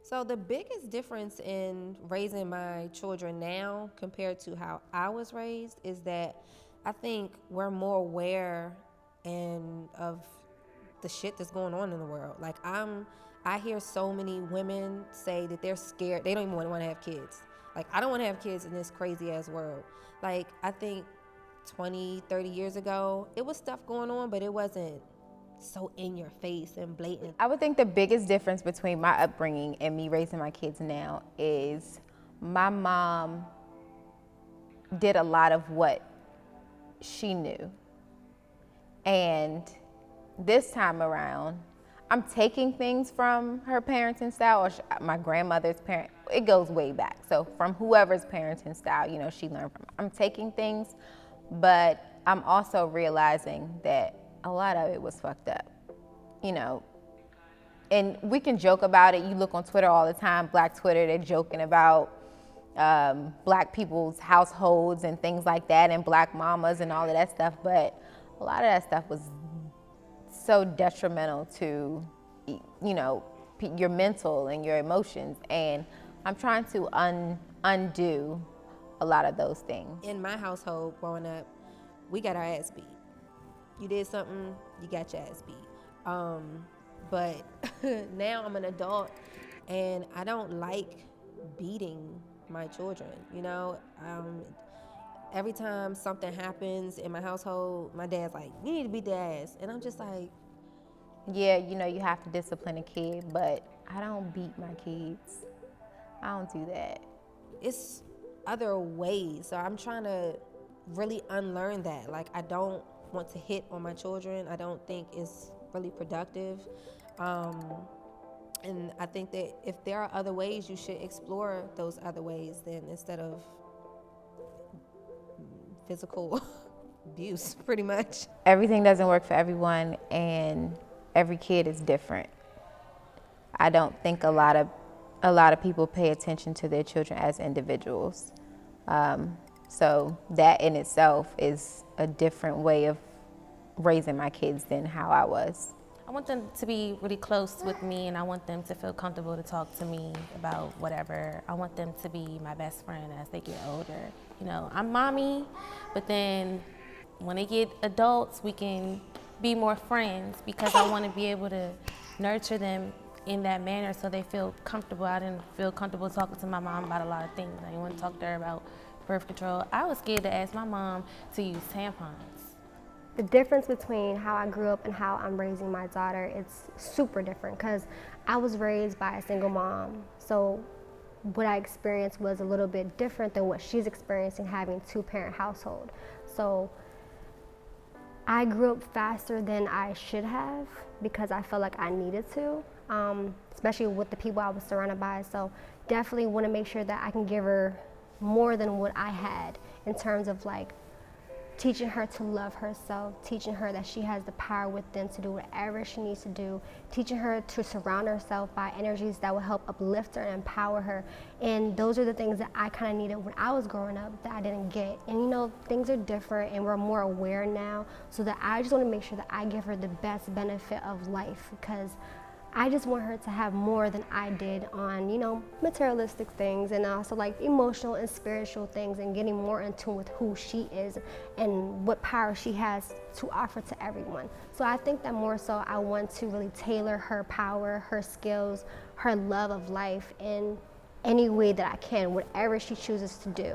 So the biggest difference in raising my children now compared to how I was raised is that I think we're more aware and of the shit that's going on in the world. Like I hear so many women say that they're scared. They don't even want to have kids. Like I don't want to have kids in this crazy ass world. Like I think 20, 30 years ago, it was stuff going on, but it wasn't so in your face and blatant. I would think the biggest difference between my upbringing and me raising my kids now is my mom did a lot of what she knew. And this time around, I'm taking things from her parenting style, or my grandmother's parent. It goes way back. So from whoever's parenting style, she learned from. I'm taking things, but I'm also realizing that a lot of it was fucked up, And we can joke about it. You look on Twitter all the time, Black Twitter, they're joking about Black people's households and things like that, and Black mamas and all of that stuff. But a lot of that stuff was so detrimental to, your mental and your emotions. And I'm trying to undo a lot of those things. In my household growing up, we got our ass beat. You did something, you got your ass beat. But now I'm an adult and I don't like beating my children, Every time something happens in my household, my dad's like, you need to beat their ass. And I'm just like, yeah, you have to discipline a kid, but I don't beat my kids. I don't do that. It's other ways. So I'm trying to really unlearn that. Like, I don't want to hit on my children. I don't think it's really productive. And I think that if there are other ways, you should explore those other ways then instead of physical abuse, pretty much. Everything doesn't work for everyone, and every kid is different. I don't think a lot of people pay attention to their children as individuals. So that in itself is a different way of raising my kids than how I was. I want them to be really close with me, and I want them to feel comfortable to talk to me about whatever. I want them to be my best friend as they get older. I'm mommy, but then when they get adults, we can be more friends because I want to be able to nurture them in that manner so they feel comfortable. I didn't feel comfortable talking to my mom about a lot of things. I didn't want to talk to her about birth control. I was scared to ask my mom to use tampons. The difference between how I grew up and how I'm raising my daughter, it's super different because I was raised by a single mom. So what I experienced was a little bit different than what she's experiencing having a two-parent household. So I grew up faster than I should have because I felt like I needed to, especially with the people I was surrounded by. So definitely want to make sure that I can give her more than what I had in terms of like teaching her to love herself, teaching her that she has the power within to do whatever she needs to do, teaching her to surround herself by energies that will help uplift her and empower her. And those are the things that I kind of needed when I was growing up that I didn't get. And things are different and we're more aware now, so that I just want to make sure that I give her the best benefit of life, because I just want her to have more than I did on, materialistic things, and also like emotional and spiritual things, and getting more in tune with who she is and what power she has to offer to everyone. So I think that more so I want to really tailor her power, her skills, her love of life in any way that I can, whatever she chooses to do.